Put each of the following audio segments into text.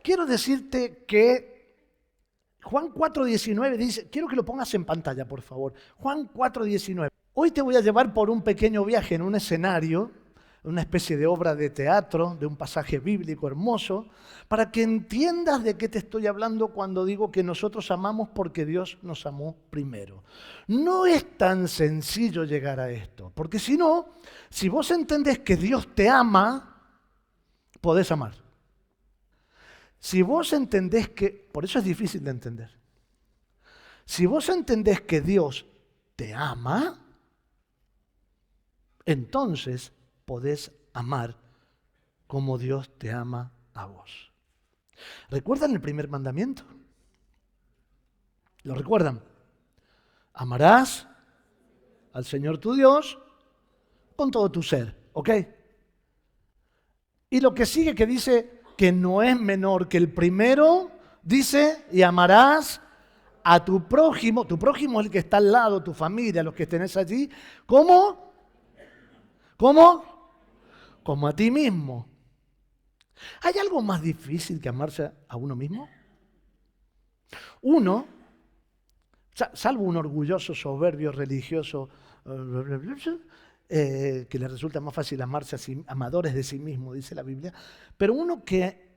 quiero decirte que Juan 4:19 dice, quiero que lo pongas en pantalla, por favor. Juan 4:19. Hoy te voy a llevar por un pequeño viaje en un escenario, una especie de obra de teatro, de un pasaje bíblico hermoso, para que entiendas de qué te estoy hablando cuando digo que nosotros amamos porque Dios nos amó primero. No es tan sencillo llegar a esto, porque si no, si vos entendés que Dios te ama, podés amar. Si vos entendés que, por eso es difícil de entender, si vos entendés que Dios te ama, entonces podés amar como Dios te ama a vos. ¿Recuerdan el primer mandamiento? ¿Lo recuerdan? Amarás al Señor tu Dios con todo tu ser, ¿ok? Y lo que sigue que dice que no es menor que el primero, dice, y amarás a tu prójimo es el que está al lado, tu familia, los que tenés allí, ¿cómo? ¿Cómo? Como a ti mismo. ¿Hay algo más difícil que amarse a uno mismo? Uno, salvo un orgulloso, soberbio, religioso, que le resulta más fácil amarse a sí, amadores de sí mismo, dice la Biblia, pero uno que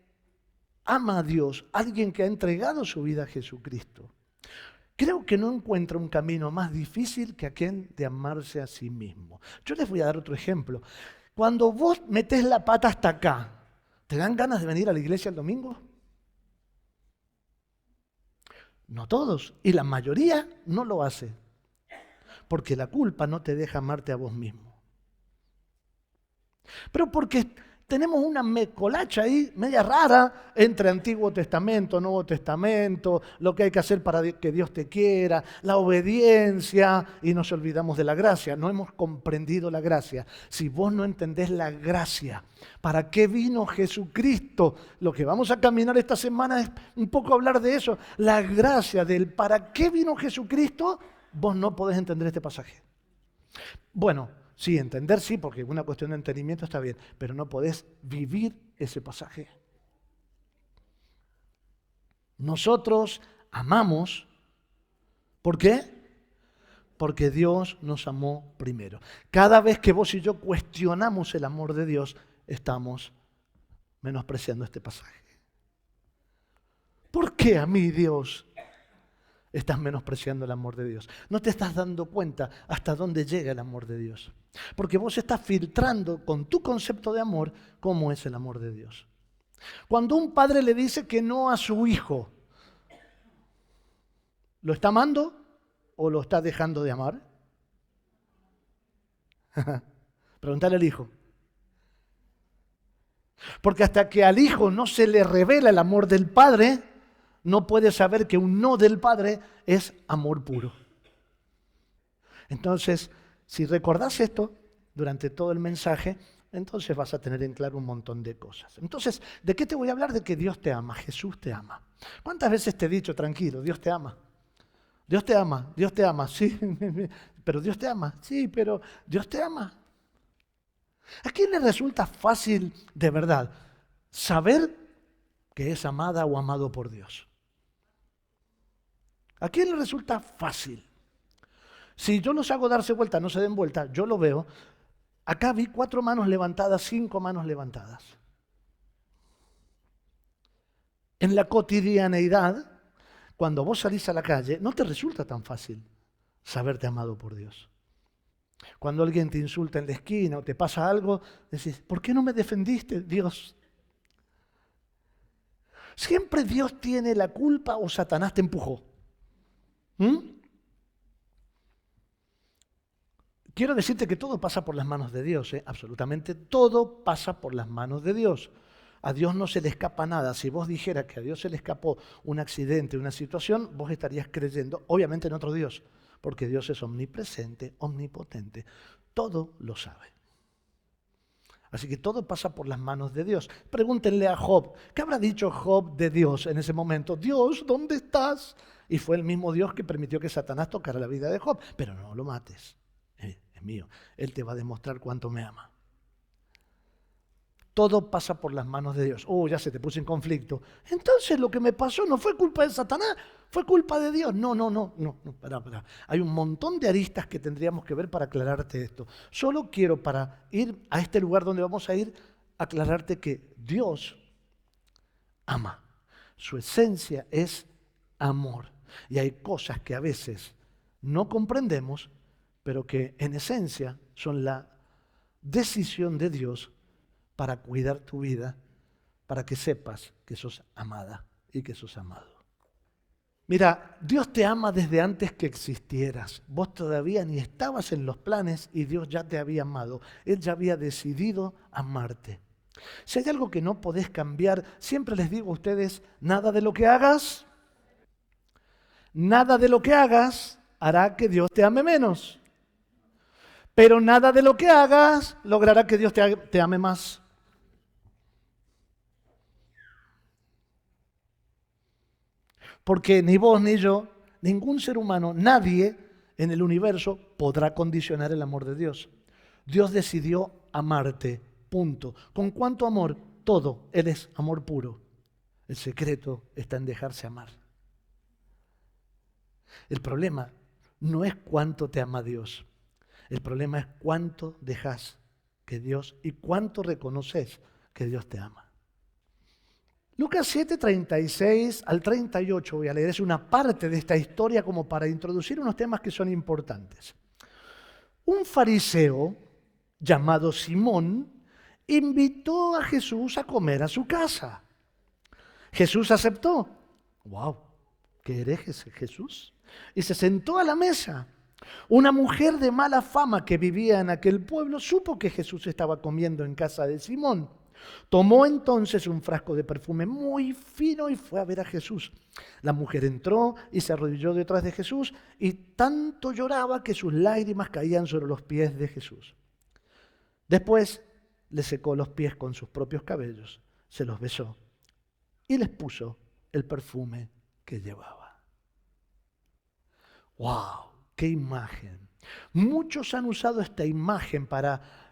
ama a Dios, alguien que ha entregado su vida a Jesucristo, creo que no encuentra un camino más difícil que aquel de amarse a sí mismo. Yo les voy a dar otro ejemplo. Cuando vos metés la pata hasta acá, ¿te dan ganas de venir a la iglesia el domingo? No todos, y la mayoría no lo hace, porque la culpa no te deja amarte a vos mismo. Pero porque tenemos una mezcolacha ahí, media rara, entre Antiguo Testamento, Nuevo Testamento, lo que hay que hacer para que Dios te quiera, la obediencia, y nos olvidamos de la gracia. No hemos comprendido la gracia. Si vos no entendés la gracia, ¿para qué vino Jesucristo? Lo que vamos a caminar esta semana es un poco hablar de eso. La gracia del ¿para qué vino Jesucristo? Vos no podés entender este pasaje. Bueno, sí, entender sí, porque una cuestión de entendimiento está bien, pero no podés vivir ese pasaje. Nosotros amamos, ¿por qué? Porque Dios nos amó primero. Cada vez que vos y yo cuestionamos el amor de Dios, estamos menospreciando este pasaje. ¿Por qué a mí, Dios? Estás menospreciando el amor de Dios. No te estás dando cuenta hasta dónde llega el amor de Dios. Porque vos estás filtrando con tu concepto de amor cómo es el amor de Dios. Cuando un padre le dice que no a su hijo, ¿lo está amando o lo está dejando de amar? Preguntale al hijo. Porque hasta que al hijo no se le revela el amor del padre, no puede saber que un no del Padre es amor puro. Entonces, si recordás esto durante todo el mensaje, entonces vas a tener en claro un montón de cosas. Entonces, ¿de qué te voy a hablar? De que Dios te ama, Jesús te ama. ¿Cuántas veces te he dicho, tranquilo, Dios te ama? Dios te ama, sí, pero Dios te ama, sí, pero Dios te ama. ¿A quién le resulta fácil, de verdad, saber que es amada o amado por Dios? ¿A quién le resulta fácil? Si yo los hago darse vuelta, no se den vuelta, yo lo veo. Acá vi 4 manos levantadas, 5 manos levantadas. En la cotidianeidad, cuando vos salís a la calle, no te resulta tan fácil saberte amado por Dios. Cuando alguien te insulta en la esquina o te pasa algo, decís, ¿por qué no me defendiste, Dios? ¿Siempre Dios tiene la culpa o Satanás te empujó? Quiero decirte que todo pasa por las manos de Dios, absolutamente todo pasa por las manos de Dios. A Dios no se le escapa nada. Si vos dijeras que a Dios se le escapó un accidente, una situación, vos estarías creyendo, obviamente, en otro Dios, porque Dios es omnipresente, omnipotente, todo lo sabe. Así que todo pasa por las manos de Dios. Pregúntenle a Job, ¿qué habrá dicho Job de Dios en ese momento? Dios, ¿dónde estás? Y fue el mismo Dios que permitió que Satanás tocara la vida de Job. Pero no lo mates, es mío. Él te va a demostrar cuánto me ama. todo pasa por las manos de Dios. Ya se te puse en conflicto. Entonces lo que me pasó no fue culpa de Satanás, fue culpa de Dios. No, pará. Hay un montón de aristas que tendríamos que ver para aclararte esto. Solo quiero, para ir a este lugar donde vamos a ir, aclararte que Dios ama. Su esencia es amor. Y hay cosas que a veces no comprendemos, pero que en esencia son la decisión de Dios para cuidar tu vida, para que sepas que sos amada y que sos amado. Mira, Dios te ama desde antes que existieras. Vos todavía ni estabas en los planes y Dios ya te había amado. Él ya había decidido amarte. Si hay algo que no podés cambiar, siempre les digo a ustedes, nada de lo que hagas hará que Dios te ame menos. Pero nada de lo que hagas logrará que Dios te ame más. Porque ni vos ni yo, ningún ser humano, nadie en el universo podrá condicionar el amor de Dios. Dios decidió amarte, punto. ¿Con cuánto amor? Todo. Él es amor puro. El secreto está en dejarse amar. El problema no es cuánto te ama Dios. El problema es cuánto dejas que Dios y cuánto reconoces que Dios te ama. Lucas 7, 36 al 38, voy a leer, es una parte de esta historia como para introducir unos temas que son importantes. Un fariseo llamado Simón invitó a Jesús a comer a su casa. Jesús aceptó. ¡Wow! ¿Qué hereje Jesús? Y se sentó a la mesa. Una mujer de mala fama que vivía en aquel pueblo supo que Jesús estaba comiendo en casa de Simón. Tomó entonces un frasco de perfume muy fino y fue a ver a Jesús. La mujer entró y se arrodilló detrás de Jesús y tanto lloraba que sus lágrimas caían sobre los pies de Jesús. Después le secó los pies con sus propios cabellos, se los besó y les puso el perfume que llevaba. ¡Wow! ¡Qué imagen! Muchos han usado esta imagen para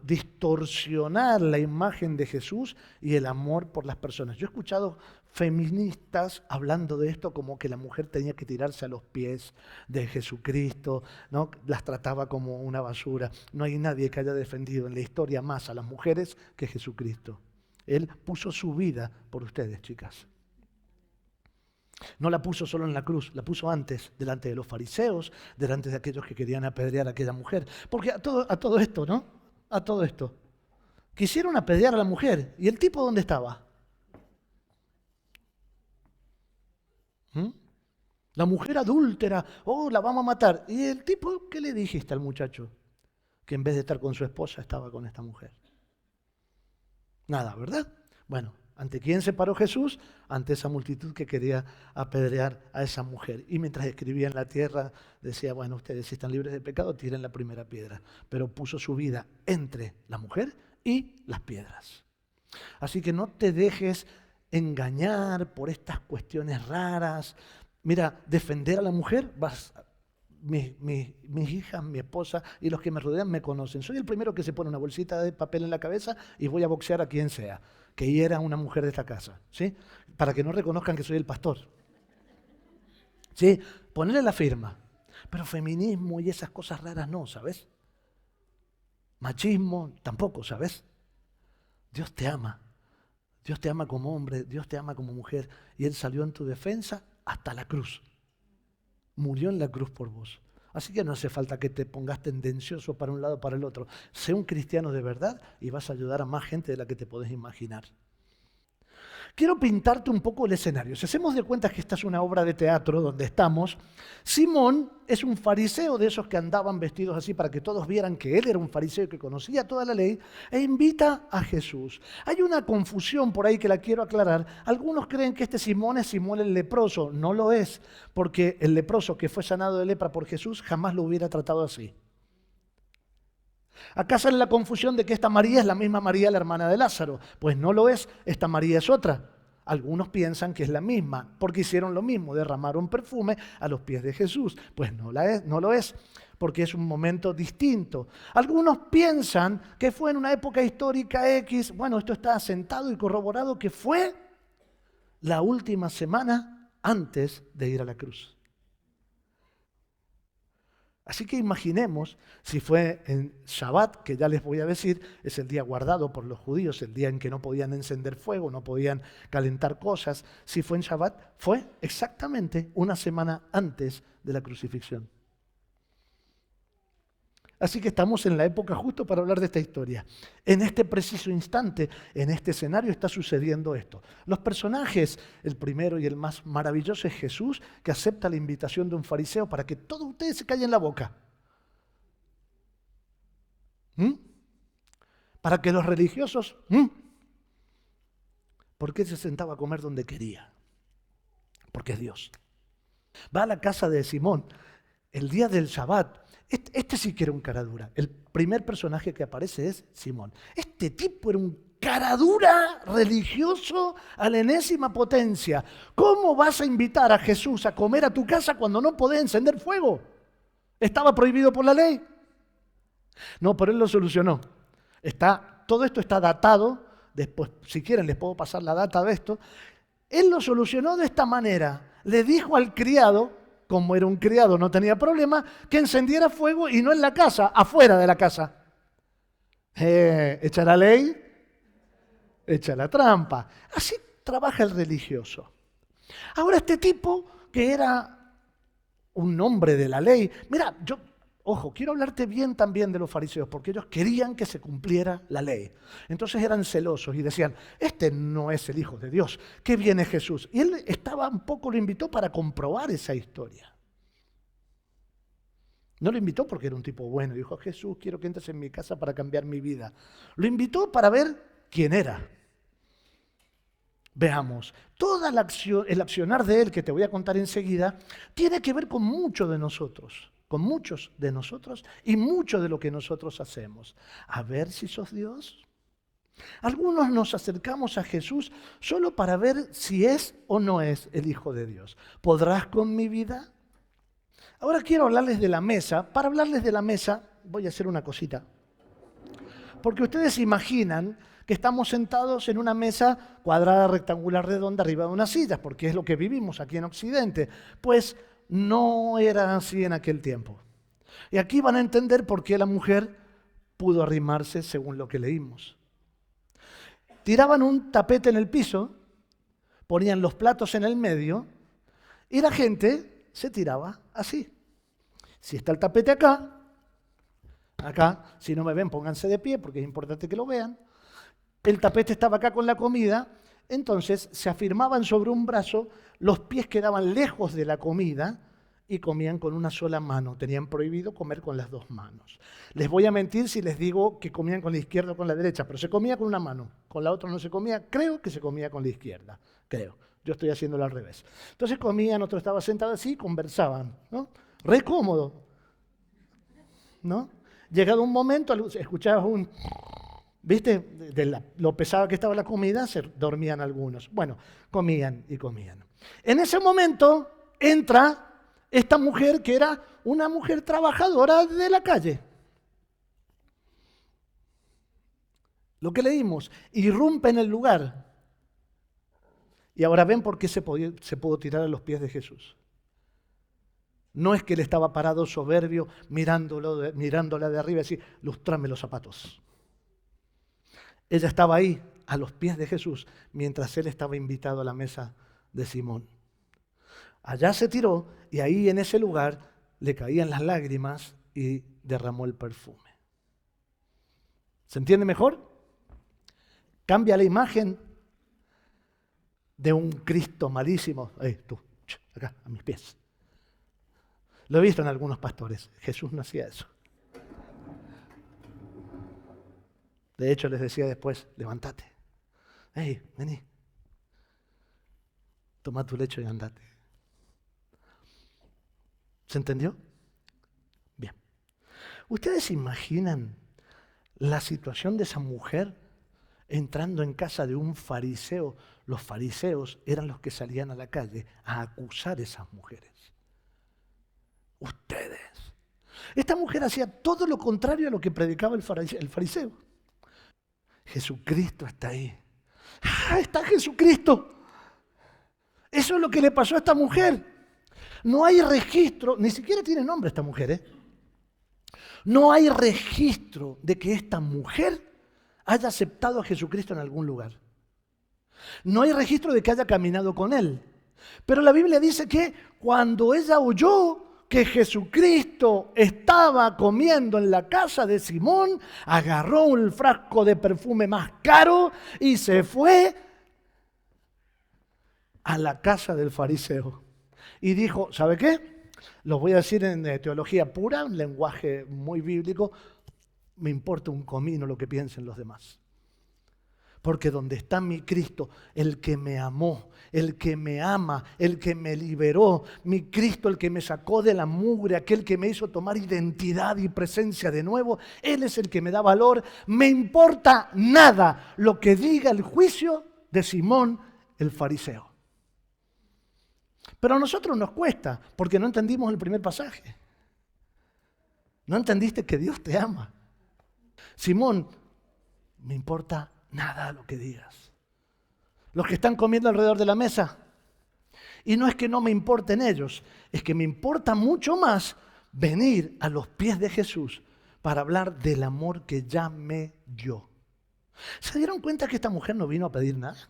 distorsionar la imagen de Jesús y el amor por las personas. Yo he escuchado feministas hablando de esto como que la mujer tenía que tirarse a los pies de Jesucristo, ¿no? Las trataba como una basura. No hay nadie que haya defendido en la historia más a las mujeres que Jesucristo. Él puso su vida por ustedes, chicas. No la puso solo en la cruz, la puso antes, delante de los fariseos, delante de aquellos que querían apedrear a aquella mujer. Porque a todo esto, ¿no? A todo esto. Quisieron apedrear a la mujer. ¿Y el tipo dónde estaba? La mujer adúltera. La vamos a matar. ¿Y el tipo qué le dijiste al muchacho? Que en vez de estar con su esposa estaba con esta mujer. Nada, ¿verdad? Bueno, ¿ante quién se paró Jesús? Ante esa multitud que quería apedrear a esa mujer. Y mientras escribía en la tierra, decía, bueno, ustedes si están libres de pecado, tiren la primera piedra. Pero puso su vida entre la mujer y las piedras. Así que no te dejes engañar por estas cuestiones raras. Mira, defender a la mujer, mis hijas, mi esposa y los que me rodean me conocen. Soy el primero que se pone una bolsita de papel en la cabeza y voy a boxear a quien sea que hiera a una mujer de esta casa, ¿sí? Para que no reconozcan que soy el pastor. ¿Sí? Ponerle la firma. Pero feminismo y esas cosas raras no, ¿sabes? Machismo tampoco, ¿sabes? Dios te ama. Dios te ama como hombre, Dios te ama como mujer. Y Él salió en tu defensa hasta la cruz. Murió en la cruz por vos. Así que no hace falta que te pongas tendencioso para un lado o para el otro. Sé un cristiano de verdad y vas a ayudar a más gente de la que te podés imaginar. Quiero pintarte un poco el escenario. Si hacemos de cuenta que esta es una obra de teatro donde estamos, Simón es un fariseo de esos que andaban vestidos así para que todos vieran que él era un fariseo que conocía toda la ley e invita a Jesús. Hay una confusión por ahí que la quiero aclarar. Algunos creen que este Simón es Simón el leproso. No lo es, porque el leproso que fue sanado de lepra por Jesús jamás lo hubiera tratado así. Acá sale la confusión de que esta María es la misma María, la hermana de Lázaro. Pues no lo es, esta María es otra. Algunos piensan que es la misma, porque hicieron lo mismo, derramaron perfume a los pies de Jesús. Pues no lo es. porque es un momento distinto. Algunos piensan que fue en una época histórica X. Bueno, esto está asentado y corroborado que fue la última semana antes de ir a la cruz. Así que imaginemos si fue en Shabbat, que ya les voy a decir, es el día guardado por los judíos, el día en que no podían encender fuego, no podían calentar cosas. Si fue en Shabbat, fue exactamente una semana antes de la crucifixión. Así que estamos en la época justo para hablar de esta historia. En este preciso instante, en este escenario está sucediendo esto. Los personajes, el primero y el más maravilloso es Jesús, que acepta la invitación de un fariseo para que todos ustedes se callen la boca. Para que los religiosos, porque él se sentaba a comer donde quería, porque es Dios. Va a la casa de Simón el día del Shabbat. Este sí que era un caradura. El primer personaje que aparece es Simón. Este tipo era un caradura religioso a la enésima potencia. ¿Cómo vas a invitar a Jesús a comer a tu casa cuando no podés encender fuego? ¿Estaba prohibido por la ley? No, pero él lo solucionó. Todo esto está datado. Después, si quieren, les puedo pasar la data de esto. Él lo solucionó de esta manera. Le dijo al criado, como era un criado, no tenía problema, que encendiera fuego y no en la casa, afuera de la casa. Echa la ley, echa la trampa. Así trabaja el religioso. Ahora este tipo, que era un hombre de la ley, mira, ojo, quiero hablarte bien también de los fariseos, porque ellos querían que se cumpliera la ley. Entonces eran celosos y decían, este no es el Hijo de Dios, ¿qué viene Jesús? Y él lo invitó para comprobar esa historia. No lo invitó porque era un tipo bueno, dijo, Jesús, quiero que entres en mi casa para cambiar mi vida. Lo invitó para ver quién era. Veamos, todo el accionar de él, que te voy a contar enseguida, tiene que ver con muchos de nosotros y mucho de lo que nosotros hacemos. A ver si sos Dios. Algunos nos acercamos a Jesús solo para ver si es o no es el Hijo de Dios. ¿Podrás con mi vida? Ahora quiero hablarles de la mesa. Para hablarles de la mesa, voy a hacer una cosita. Porque ustedes imaginan que estamos sentados en una mesa cuadrada, rectangular, redonda, arriba de unas sillas, porque es lo que vivimos aquí en Occidente. Pues no era así en aquel tiempo. Y aquí van a entender por qué la mujer pudo arrimarse según lo que leímos. Tiraban un tapete en el piso, ponían los platos en el medio y la gente se tiraba así. Si está el tapete acá, si no me ven, pónganse de pie porque es importante que lo vean. El tapete estaba acá con la comida, entonces se afirmaban sobre un brazo, los pies quedaban lejos de la comida y comían con una sola mano. Tenían prohibido comer con las dos manos. Les voy a mentir si les digo que comían con la izquierda o con la derecha, pero se comía con una mano, con la otra no se comía. Creo que se comía con la izquierda, creo. Yo estoy haciéndolo al revés. Entonces comían, otro estaba sentado así, conversaban, ¿no? Re cómodo, ¿no? Llegado un momento, escuchabas un... ¿Viste? Lo pesada que estaba la comida, se dormían algunos. Bueno, comían y comían. En ese momento entra esta mujer que era una mujer trabajadora de la calle. Lo que leímos, irrumpe en el lugar. Y ahora ven por qué se pudo tirar a los pies de Jesús. No es que él estaba parado soberbio mirándola de arriba y decir, lústrame los zapatos. Ella estaba ahí, a los pies de Jesús, mientras él estaba invitado a la mesa de Simón. Allá se tiró y ahí en ese lugar le caían las lágrimas y derramó el perfume. ¿Se entiende mejor? Cambia la imagen de un Cristo malísimo. Tú, acá, a mis pies. Lo he visto en algunos pastores. Jesús no hacía eso. De hecho, les decía después, levántate. Vení. Toma tu lecho y andate. ¿Se entendió? Bien. ¿Ustedes imaginan la situación de esa mujer entrando en casa de un fariseo? Los fariseos eran los que salían a la calle a acusar a esas mujeres. Ustedes Esta mujer hacía todo lo contrario a lo que predicaba el fariseo. Jesucristo está ahí. ¡Ah, está Jesucristo! Eso es lo que le pasó a esta mujer. No hay registro, ni siquiera tiene nombre esta mujer, ¿eh? No hay registro de que esta mujer haya aceptado a Jesucristo en algún lugar. No hay registro de que haya caminado con él. Pero la Biblia dice que cuando ella oyó que Jesucristo estaba comiendo en la casa de Simón, agarró un frasco de perfume más caro y se fue a la casa del fariseo. Y dijo, ¿sabe qué? Lo voy a decir en teología pura, un lenguaje muy bíblico. Me importa un comino lo que piensen los demás. Porque donde está mi Cristo, el que me amó, el que me ama, el que me liberó, mi Cristo, el que me sacó de la mugre, aquel que me hizo tomar identidad y presencia de nuevo, Él es el que me da valor. Me importa nada lo que diga el juicio de Simón el fariseo. Pero a nosotros nos cuesta, porque no entendimos el primer pasaje. No entendiste que Dios te ama. Simón, me importa nada lo que digas. Los que están comiendo alrededor de la mesa. Y no es que no me importen ellos, es que me importa mucho más venir a los pies de Jesús para hablar del amor que ya me dio. ¿Se dieron cuenta que esta mujer no vino a pedir nada?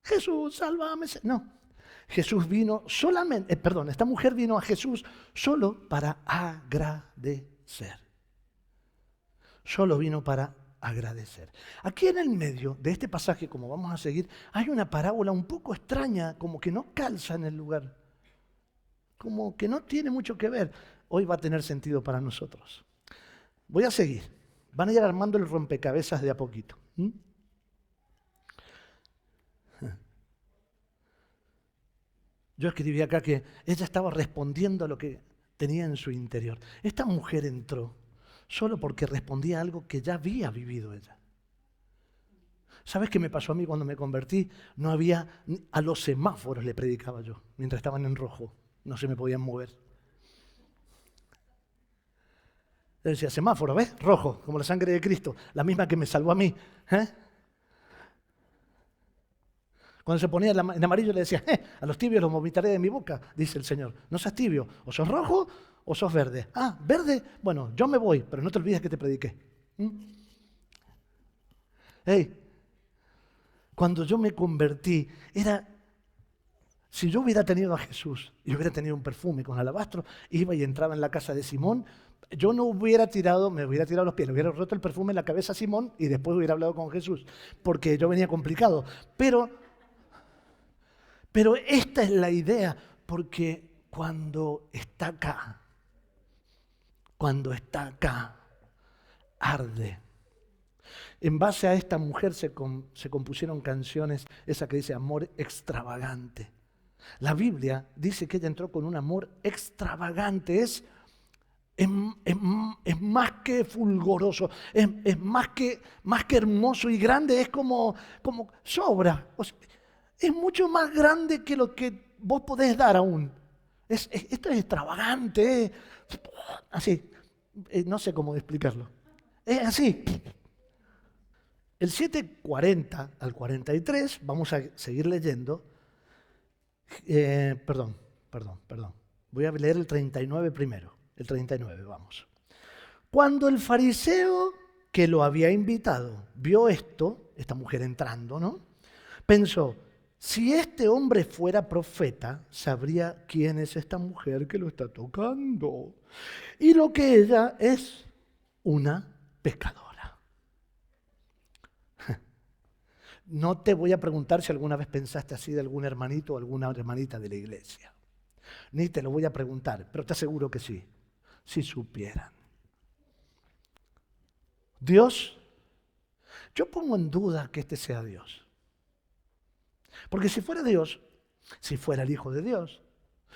Jesús, sálvame. No, Jesús vino solamente, esta mujer vino a Jesús solo para agradecer. Solo vino para agradecer. Aquí en el medio de este pasaje, como vamos a seguir, hay una parábola un poco extraña, como que no calza en el lugar. Como que no tiene mucho que ver. Hoy va a tener sentido para nosotros. Voy a seguir. Van a ir armando el rompecabezas de a poquito. Yo escribí acá que ella estaba respondiendo a lo que tenía en su interior. Esta mujer entró solo porque respondía a algo que ya había vivido ella. ¿Sabes qué me pasó a mí cuando me convertí? No había, a los semáforos le predicaba yo, mientras estaban en rojo. No se me podían mover. Yo decía, semáforo, ¿ves? Rojo, como la sangre de Cristo, la misma que me salvó a mí. Cuando se ponía en amarillo le decía, a los tibios los vomitaré de mi boca, dice el Señor. No seas tibio, o sos rojo o sos verde. Ah, verde, bueno, yo me voy, pero no te olvides que te prediqué. Cuando yo me convertí, si yo hubiera tenido a Jesús y hubiera tenido un perfume con alabastro, iba y entraba en la casa de Simón, yo no hubiera tirado, me hubiera tirado los pies, le hubiera roto el perfume en la cabeza a Simón y después hubiera hablado con Jesús, porque yo venía complicado. Pero esta es la idea, porque cuando está acá, arde. En base a esta mujer se compusieron canciones, esa que dice amor extravagante. La Biblia dice que ella entró con un amor extravagante, es más que fulgoroso, es más que hermoso y grande, es como sobra. O sea, es mucho más grande que lo que vos podés dar aún. Esto es extravagante, así, no sé cómo explicarlo. Es así. El 7:40 al 43, vamos a seguir leyendo. Perdón. Voy a leer el 39 primero. El 39, vamos. Cuando el fariseo que lo había invitado vio esto, esta mujer entrando, ¿no? Pensó, si este hombre fuera profeta, sabría quién es esta mujer que lo está tocando. Y lo que ella es una pecadora. No te voy a preguntar si alguna vez pensaste así de algún hermanito o alguna hermanita de la iglesia. Ni te lo voy a preguntar, pero te aseguro que sí, si supieran. Dios, yo pongo en duda que este sea Dios. Porque si fuera Dios, si fuera el Hijo de Dios,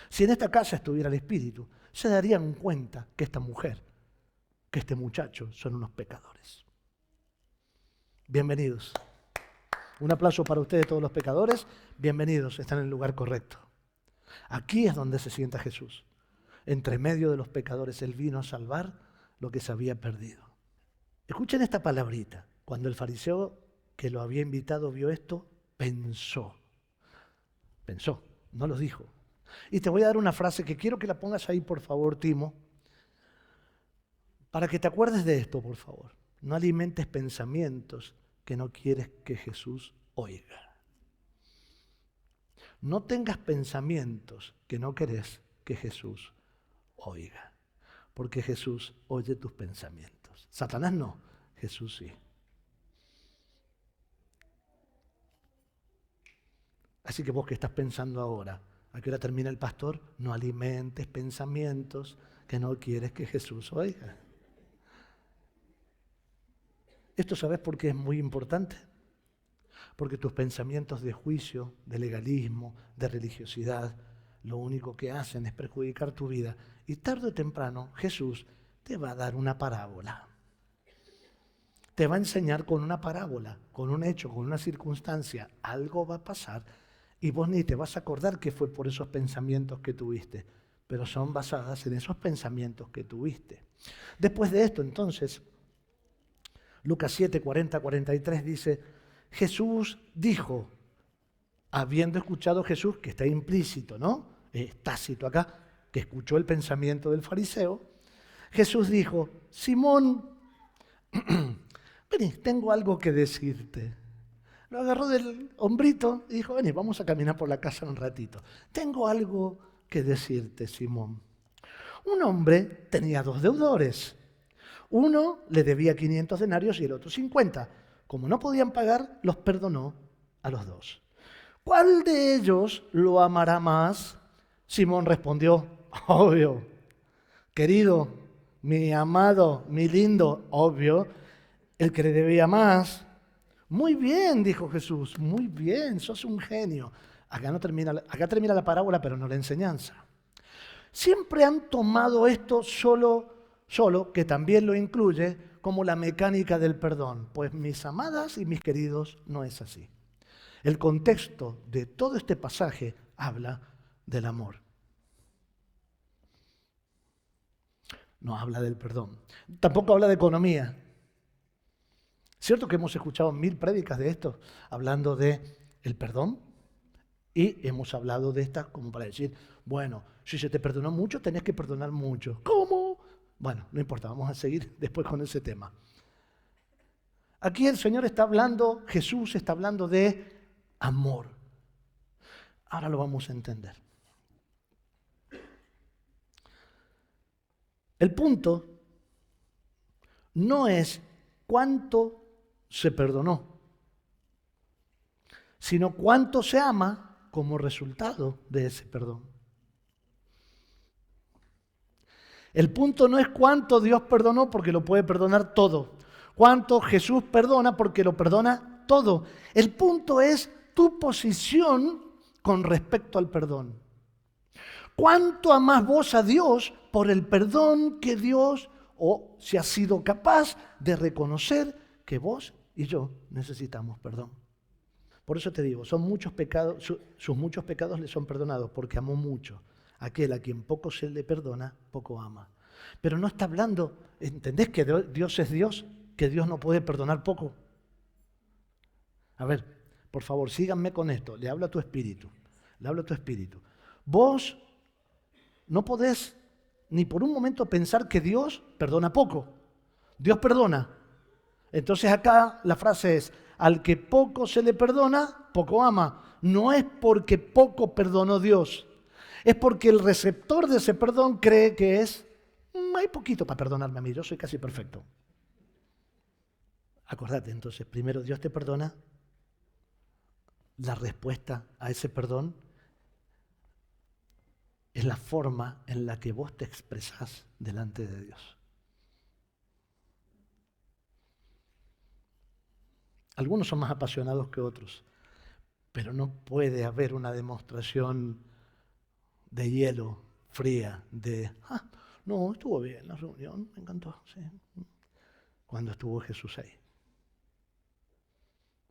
si en esta casa estuviera el Espíritu, se darían cuenta que esta mujer, que este muchacho son unos pecadores. Bienvenidos. Un aplauso para ustedes todos los pecadores. Bienvenidos, están en el lugar correcto. Aquí es donde se sienta Jesús. Entre medio de los pecadores, Él vino a salvar lo que se había perdido. Escuchen esta palabrita. Cuando el fariseo que lo había invitado vio esto, pensó, no lo dijo. Y te voy a dar una frase que quiero que la pongas ahí, por favor, Timo, para que te acuerdes de esto, por favor. No alimentes pensamientos que no quieres que Jesús oiga. No tengas pensamientos que no querés que Jesús oiga, porque Jesús oye tus pensamientos. Satanás no, Jesús sí. Así que vos que estás pensando ahora, ¿a qué hora termina el pastor? No alimentes pensamientos que no quieres que Jesús oiga. Esto, ¿sabes por qué es muy importante? Porque tus pensamientos de juicio, de legalismo, de religiosidad, lo único que hacen es perjudicar tu vida. Y tarde o temprano Jesús te va a dar una parábola. Te va a enseñar con una parábola, con un hecho, con una circunstancia. Algo va a pasar y vos ni te vas a acordar que fue por esos pensamientos que tuviste, pero son basadas en esos pensamientos que tuviste. Después de esto, entonces, Lucas 7, 40, 43 dice, Jesús dijo, habiendo escuchado Jesús, que está implícito, ¿no? Es tácito acá, que escuchó el pensamiento del fariseo, Jesús dijo, Simón, vení, tengo algo que decirte. Lo agarró del hombrito y dijo, vení, vamos a caminar por la casa un ratito. Tengo algo que decirte, Simón. Un hombre tenía 2 deudores. Uno le debía 500 denarios y el otro 50. Como no podían pagar, los perdonó a los 2. ¿Cuál de ellos lo amará más? Simón respondió, obvio. Querido, mi amado, mi lindo, obvio, el que le debía más. Muy bien, dijo Jesús, muy bien, sos un genio. Acá termina la parábola, pero no la enseñanza. Siempre han tomado esto solo, que también lo incluye, como la mecánica del perdón. Pues mis amadas y mis queridos, no es así. El contexto de todo este pasaje habla del amor. No habla del perdón. Tampoco habla de economía. ¿Cierto que hemos escuchado 1000 prédicas de esto, hablando de el perdón? Y hemos hablado de estas como para decir, bueno, si se te perdonó mucho, tenés que perdonar mucho. ¿Cómo? Bueno, no importa, vamos a seguir después con ese tema. Aquí el Señor está hablando, Jesús está hablando de amor. Ahora lo vamos a entender. El punto no es cuánto se perdonó, sino cuánto se ama como resultado de ese perdón. El punto no es cuánto Dios perdonó porque lo puede perdonar todo. Cuánto Jesús perdona porque lo perdona todo. El punto es tu posición con respecto al perdón. ¿Cuánto amás vos a Dios por el perdón que Dios, o si has sido capaz de reconocer que vos y yo necesitamos perdón? Por eso te digo, son muchos pecados, sus muchos pecados le son perdonados porque amó mucho. Aquel a quien poco se le perdona, poco ama. Pero no está hablando, ¿entendés que Dios es Dios? Que Dios no puede perdonar poco. A ver, por favor, síganme con esto. Le hablo a tu espíritu. Le hablo a tu espíritu. Vos no podés ni por un momento pensar que Dios perdona poco. Dios perdona. Entonces acá la frase es, al que poco se le perdona, poco ama. No es porque poco perdonó Dios. Es porque el receptor de ese perdón cree que es, hay poquito para perdonarme a mí, yo soy casi perfecto. Acordate entonces, primero Dios te perdona, la respuesta a ese perdón es la forma en la que vos te expresás delante de Dios. Algunos son más apasionados que otros, pero no puede haber una demostración de hielo fría, no, estuvo bien la reunión, me encantó, sí. Cuando estuvo Jesús ahí.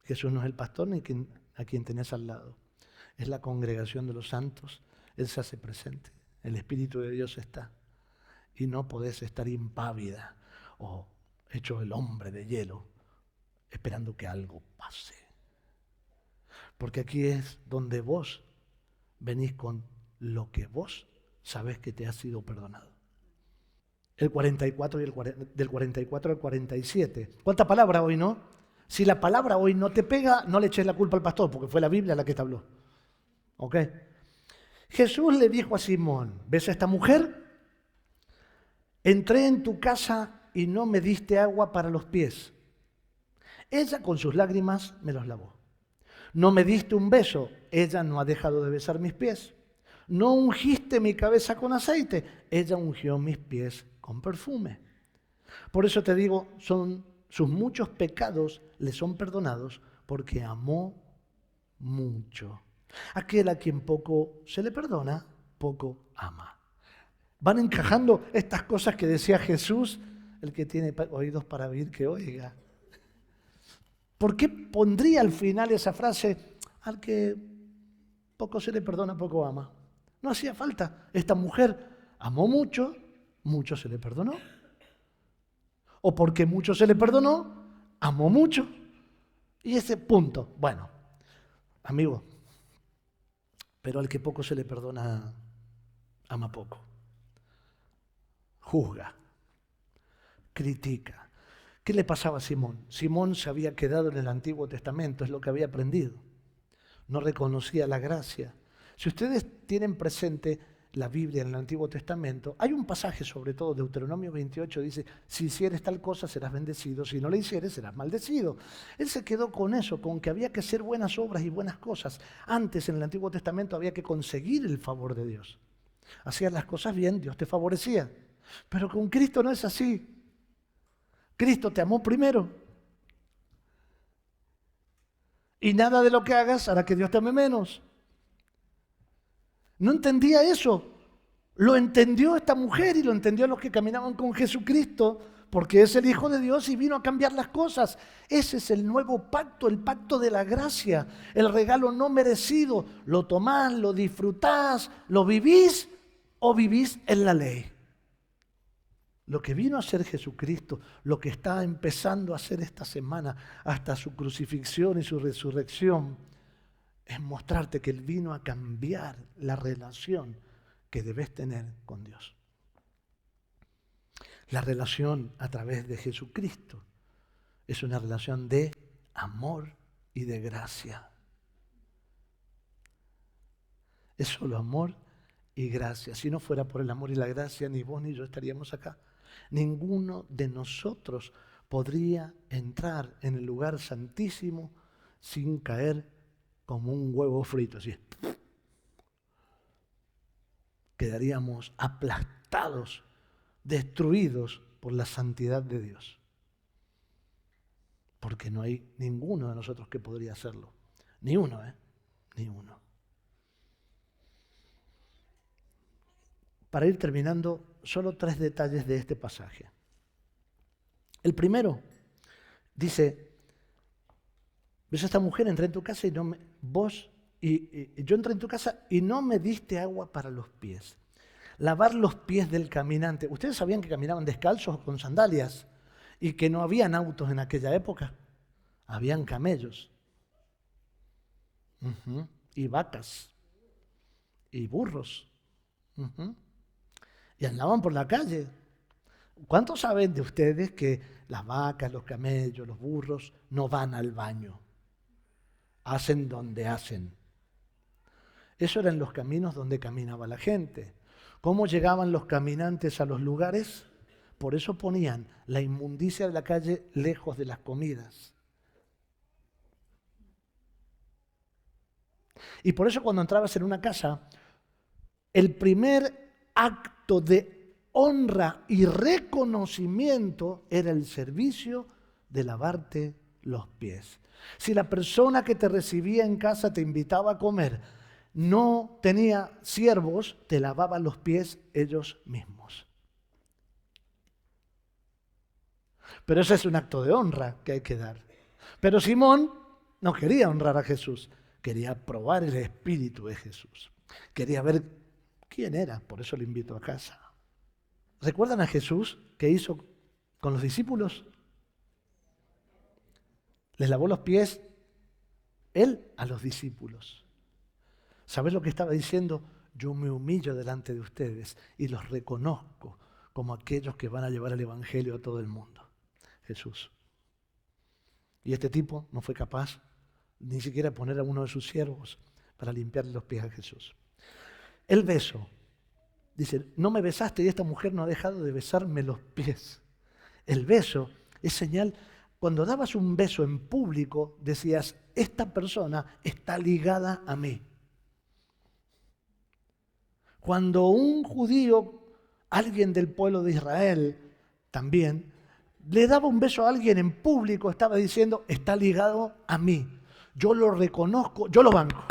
Jesús no es el pastor ni a quien tenés al lado. Es la congregación de los santos, Él se hace presente. El Espíritu de Dios está. Y no podés estar impávida o hecho el hombre de hielo esperando que algo pase. Porque aquí es donde vos venís con lo que vos sabés que te ha sido perdonado. El 44 y del 44 al 47. ¿Cuánta palabra hoy, no? Si la palabra hoy no te pega, no le eches la culpa al pastor, porque fue la Biblia la que te habló. ¿Ok? Jesús le dijo a Simón, ¿ves a esta mujer? Entré en tu casa y no me diste agua para los pies. Ella con sus lágrimas me los lavó. No me diste un beso. Ella no ha dejado de besar mis pies. No ungiste mi cabeza con aceite. Ella ungió mis pies con perfume. Por eso te digo, sus muchos pecados le son perdonados porque amó mucho. Aquel a quien poco se le perdona, poco ama. Van encajando estas cosas que decía Jesús, el que tiene oídos para oír, que oiga. ¿Por qué pondría al final esa frase, al que poco se le perdona, poco ama? No hacía falta. Esta mujer amó mucho, mucho se le perdonó. O porque mucho se le perdonó, amó mucho. Y ese punto, bueno, amigo, pero al que poco se le perdona, ama poco. Juzga, critica. ¿Qué le pasaba a Simón? Simón se había quedado en el Antiguo Testamento, es lo que había aprendido. No reconocía la gracia. Si ustedes tienen presente la Biblia en el Antiguo Testamento, hay un pasaje, sobre todo Deuteronomio 28, dice, si hicieres tal cosa serás bendecido, si no la hicieres serás maldecido. Él se quedó con eso, con que había que hacer buenas obras y buenas cosas. Antes en el Antiguo Testamento había que conseguir el favor de Dios. Hacías las cosas bien, Dios te favorecía. Pero con Cristo no es así. Cristo te amó primero. Y nada de lo que hagas hará que Dios te ame menos. No entendía eso. Lo entendió esta mujer y lo entendió los que caminaban con Jesucristo, porque es el Hijo de Dios y vino a cambiar las cosas. Ese es el nuevo pacto, el pacto de la gracia, el regalo no merecido. Lo tomás, lo disfrutás, lo vivís o vivís en la ley. Lo que vino a hacer Jesucristo, lo que está empezando a hacer esta semana hasta su crucifixión y su resurrección, es mostrarte que Él vino a cambiar la relación que debes tener con Dios. La relación a través de Jesucristo es una relación de amor y de gracia. Es solo amor y gracia. Si no fuera por el amor y la gracia, ni vos ni yo estaríamos acá. Ninguno de nosotros podría entrar en el lugar santísimo sin caer como un huevo frito, así. Quedaríamos aplastados, destruidos por la santidad de Dios. Porque no hay ninguno de nosotros que podría hacerlo. Ni uno, Ni uno. Para ir terminando, solo 3 detalles de este pasaje. El primero, dice, ves a esta mujer, entré en tu casa y yo entré en tu casa y no me diste agua para los pies. Lavar los pies del caminante. ¿Ustedes sabían que caminaban descalzos o con sandalias? Y que no habían autos en aquella época. Habían camellos. Y vacas. Y burros. Y andaban por la calle. ¿Cuántos saben de ustedes que las vacas, los camellos, los burros no van al baño? Hacen donde hacen. Eso eran los caminos donde caminaba la gente. ¿Cómo llegaban los caminantes a los lugares? Por eso ponían la inmundicia de la calle lejos de las comidas. Y por eso cuando entrabas en una casa, el primer acto de honra y reconocimiento era el servicio de lavarte los pies. Si la persona que te recibía en casa te invitaba a comer, no tenía siervos, te lavaban los pies ellos mismos. Pero ese es un acto de honra que hay que dar. Pero Simón no quería honrar a Jesús, quería probar el espíritu de Jesús. Quería ver quién era, por eso le invito a casa. ¿Recuerdan a Jesús qué hizo con los discípulos? Les lavó los pies él a los discípulos. ¿Sabes lo que estaba diciendo? Yo me humillo delante de ustedes y los reconozco como aquellos que van a llevar el evangelio a todo el mundo. Jesús. Y este tipo no fue capaz ni siquiera de poner a uno de sus siervos para limpiarle los pies a Jesús. El beso. Dice, no me besaste y esta mujer no ha dejado de besarme los pies. El beso es señal. Cuando dabas un beso en público, decías, esta persona está ligada a mí. Cuando un judío, alguien del pueblo de Israel también, le daba un beso a alguien en público, estaba diciendo, está ligado a mí. Yo lo reconozco, yo lo banco.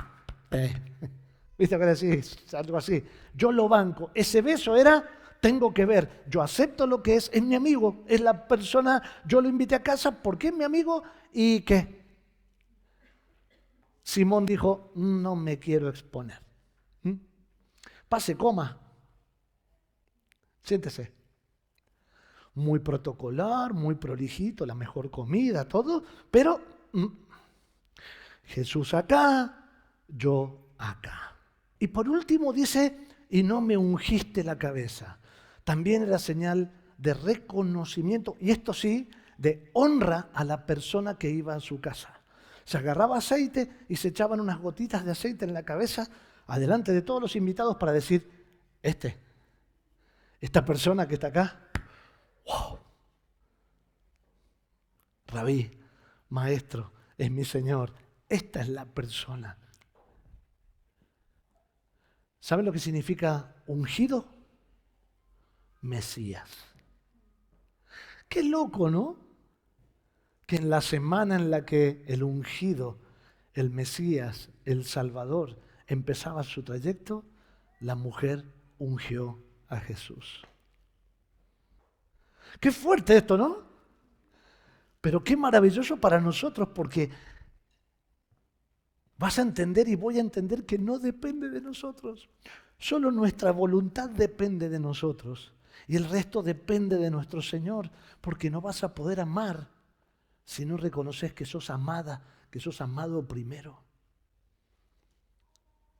¿Viste que era así? Algo así. Yo lo banco. Ese beso era, tengo que ver. Yo acepto lo que es mi amigo, es la persona, yo lo invité a casa porque es mi amigo y ¿qué? Simón dijo, no me quiero exponer. Pase, coma. Siéntese. Muy protocolar, muy prolijito, la mejor comida, todo, pero Jesús acá, yo acá. Y por último dice, y no me ungiste la cabeza. También era señal de reconocimiento, y esto sí, de honra a la persona que iba a su casa. Se agarraba aceite y se echaban unas gotitas de aceite en la cabeza adelante de todos los invitados para decir, esta persona que está acá, wow, Rabí, maestro, es mi Señor, esta es la persona. ¿Saben lo que significa ungido? Mesías. Qué loco, ¿no? Que en la semana en la que el ungido, el Mesías, el Salvador, empezaba su trayecto, la mujer ungió a Jesús. Qué fuerte esto, ¿no? Pero qué maravilloso para nosotros porque vas a entender y voy a entender que no depende de nosotros. Solo nuestra voluntad depende de nosotros y el resto depende de nuestro Señor, porque no vas a poder amar si no reconoces que sos amada, que sos amado primero.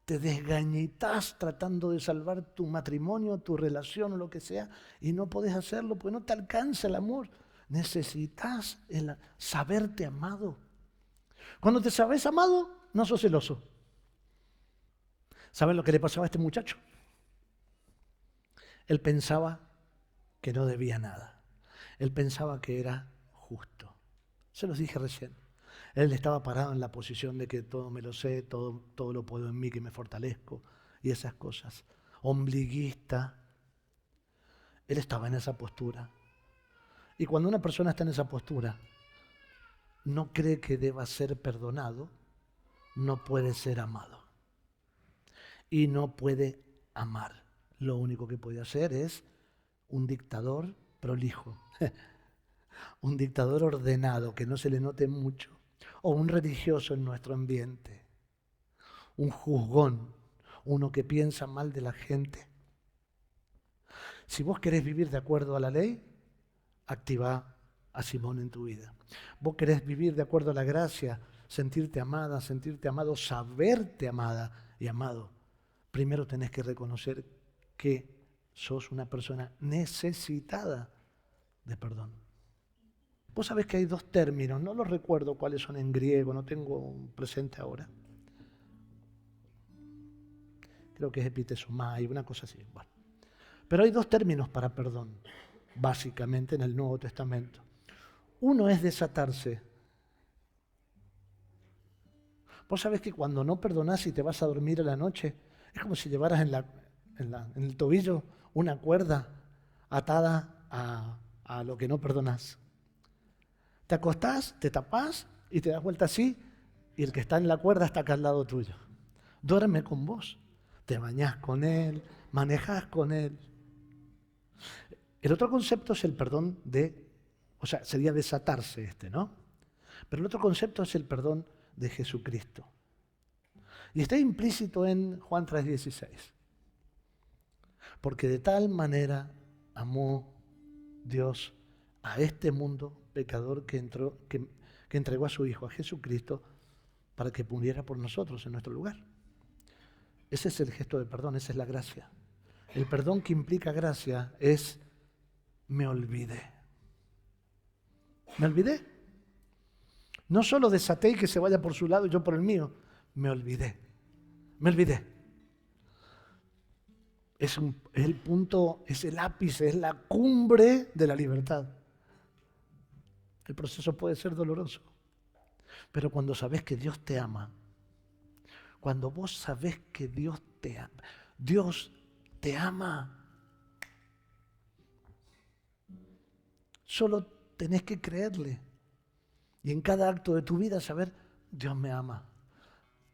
Te desgañitas tratando de salvar tu matrimonio, tu relación o lo que sea y no podés hacerlo porque no te alcanza el amor. Necesitas saberte amado. Cuando te sabes amado, no sos celoso. ¿Saben lo que le pasaba a este muchacho? Él pensaba que no debía nada. Él pensaba que era justo. Se los dije recién. Él estaba parado en la posición de que todo me lo sé, todo lo puedo en mí, que me fortalezco y esas cosas. Ombliguista. Él estaba en esa postura. Y cuando una persona está en esa postura, no cree que deba ser perdonado, no puede ser amado. Y no puede amar. Lo único que puede hacer es un dictador prolijo. Un dictador ordenado, que no se le note mucho. O un religioso en nuestro ambiente. Un juzgón. Uno que piensa mal de la gente. Si vos querés vivir de acuerdo a la ley, activá a Simón en tu vida. Vos querés vivir de acuerdo a la gracia, sentirte amada, sentirte amado, saberte amada y amado. Primero tenés que reconocer que sos una persona necesitada de perdón. Vos sabés que hay dos términos, no los recuerdo cuáles son en griego, no tengo presente ahora. Creo que es epitesomai, una cosa así. Bueno. Pero hay dos términos para perdón, básicamente en el Nuevo Testamento. Uno es desatarse. Vos sabés que cuando no perdonás y te vas a dormir a la noche, es como si llevaras en el tobillo una cuerda atada a lo que no perdonás. Te acostás, te tapás y te das vuelta así y el que está en la cuerda está acá al lado tuyo. Duerme con vos, te bañás con él, manejás con él. El otro concepto es el perdón sería desatarse ¿no? Pero el otro concepto es el perdón de Jesucristo. Y está implícito en Juan 3:16. Porque de tal manera amó Dios a este mundo pecador que entregó a su Hijo, a Jesucristo, para que muriera por nosotros en nuestro lugar. Ese es el gesto de perdón, esa es la gracia. El perdón que implica gracia es me olvidé. Me olvidé. No solo desaté y que se vaya por su lado y yo por el mío. Me olvidé. Me olvidé. Es el punto, es el ápice, es la cumbre de la libertad. El proceso puede ser doloroso. Pero cuando sabes que Dios te ama, cuando vos sabés que Dios te ama, solo tenés que creerle. Y en cada acto de tu vida saber, Dios me ama.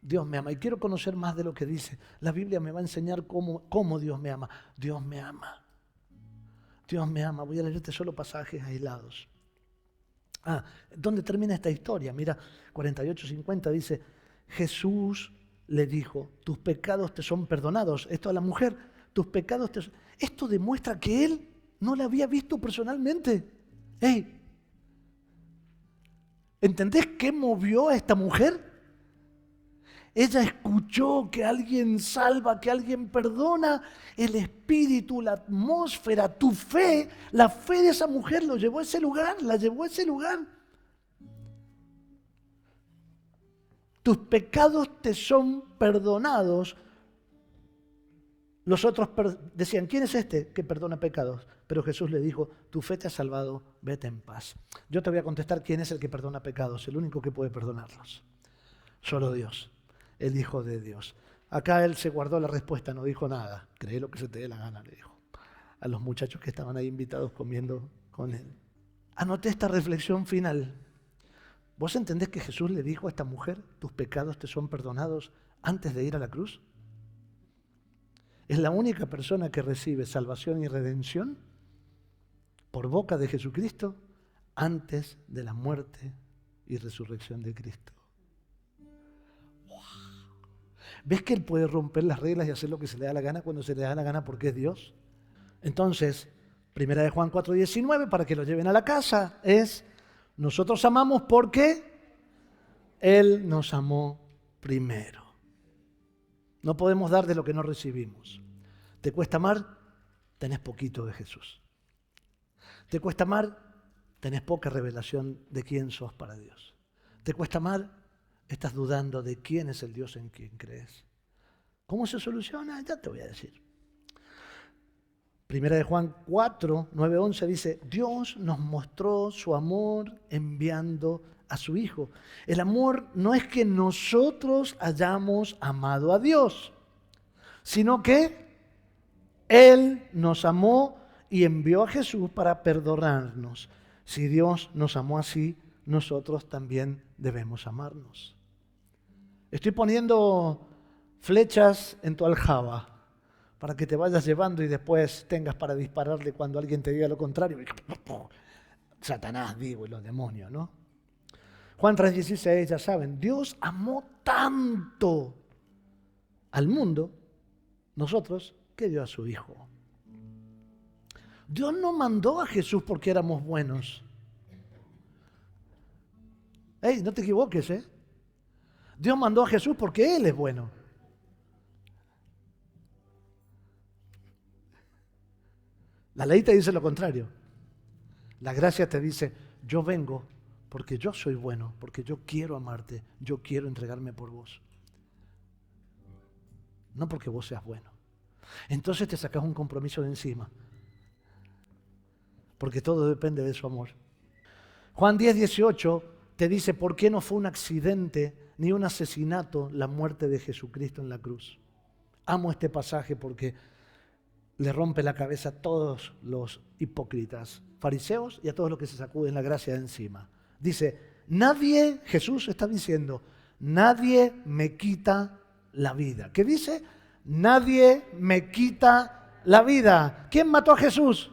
Dios me ama. Y quiero conocer más de lo que dice. La Biblia me va a enseñar cómo Dios me ama. Dios me ama. Dios me ama. Voy a leerte solo pasajes aislados. ¿Dónde termina esta historia? Mira, 48-50 dice, Jesús le dijo, tus pecados te son perdonados. Esto a la mujer, tus pecados te son... Esto demuestra que él no la había visto personalmente. ¡Ey! ¿Entendés qué movió a esta mujer? Ella escuchó que alguien salva, que alguien perdona. El espíritu, la atmósfera, tu fe, la fe de esa mujer lo llevó a ese lugar, la llevó a ese lugar. Tus pecados te son perdonados. Los otros decían, ¿quién es este que perdona pecados? Pero Jesús le dijo, tu fe te ha salvado, vete en paz. Yo te voy a contestar quién es el que perdona pecados, el único que puede perdonarlos. Solo Dios, el Hijo de Dios. Acá él se guardó la respuesta, no dijo nada. Cree lo que se te dé la gana, le dijo a los muchachos que estaban ahí invitados comiendo con él. Anoté esta reflexión final. ¿Vos entendés que Jesús le dijo a esta mujer, tus pecados te son perdonados antes de ir a la cruz? Es la única persona que recibe salvación y redención por boca de Jesucristo antes de la muerte y resurrección de Cristo. ¡Wow! ¿Ves que Él puede romper las reglas y hacer lo que se le da la gana cuando se le da la gana porque es Dios? Entonces, 1 Juan 4:19, para que lo lleven a la casa, es, nosotros amamos porque Él nos amó primero. No podemos dar de lo que no recibimos. ¿Te cuesta amar? Tenés poquito de Jesús. ¿Te cuesta amar? Tenés poca revelación de quién sos para Dios. ¿Te cuesta amar? Estás dudando de quién es el Dios en quien crees. ¿Cómo se soluciona? Ya te voy a decir. 1 Juan 4:9-11 dice, Dios nos mostró su amor enviando a su Hijo. El amor no es que nosotros hayamos amado a Dios, sino que Él nos amó y envió a Jesús para perdonarnos. Si Dios nos amó así, nosotros también debemos amarnos. Estoy poniendo flechas en tu aljaba para que te vayas llevando y después tengas para dispararle cuando alguien te diga lo contrario. Satanás, digo, y los demonios, ¿no? Juan 3:16, ya saben, Dios amó tanto al mundo, nosotros, que dio a su Hijo. Dios no mandó a Jesús porque éramos buenos. ¡Ey, no te equivoques, eh! Dios mandó a Jesús porque Él es bueno. La ley te dice lo contrario. La gracia te dice, yo vengo porque yo soy bueno, porque yo quiero amarte, yo quiero entregarme por vos. No porque vos seas bueno. Entonces te sacas un compromiso de encima. Porque todo depende de su amor. Juan 10:18 te dice, ¿por qué no fue un accidente ni un asesinato la muerte de Jesucristo en la cruz? Amo este pasaje porque le rompe la cabeza a todos los hipócritas, fariseos y a todos los que se sacuden la gracia de encima. Dice, Jesús está diciendo, nadie me quita la vida. ¿Qué dice? Nadie me quita la vida. ¿Quién mató a Jesús?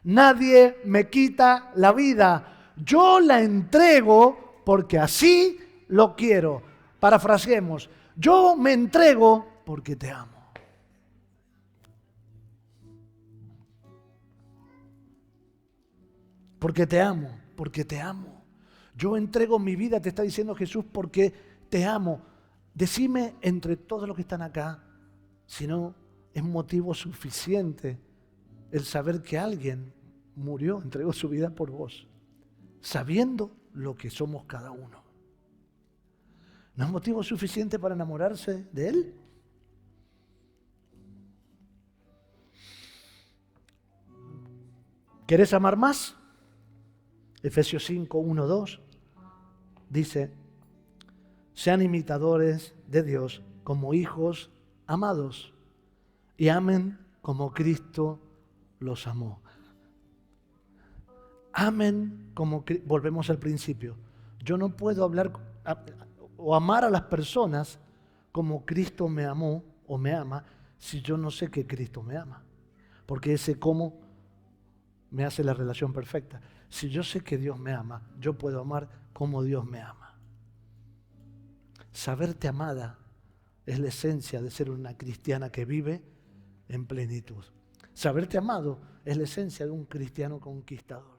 Nadie me quita la vida. Yo la entrego porque así lo quiero. Parafraseemos, yo me entrego porque te amo. Porque te amo, porque te amo. Yo entrego mi vida, te está diciendo Jesús, porque te amo. Decime entre todos los que están acá, si no es motivo suficiente el saber que alguien murió, entregó su vida por vos, sabiendo lo que somos cada uno. ¿No es motivo suficiente para enamorarse de Él? ¿Querés amar más? Efesios 5, 1, 2 dice: sean imitadores de Dios como hijos amados y amen como Cristo los amó. Amen como Cristo. Volvemos al principio. Yo no puedo hablar o amar a las personas como Cristo me amó o me ama si yo no sé que Cristo me ama. Porque ese cómo me hace la relación perfecta. Si yo sé que Dios me ama, yo puedo amar como Dios me ama. Saberte amada es la esencia de ser una cristiana que vive en plenitud. Saberte amado es la esencia de un cristiano conquistador.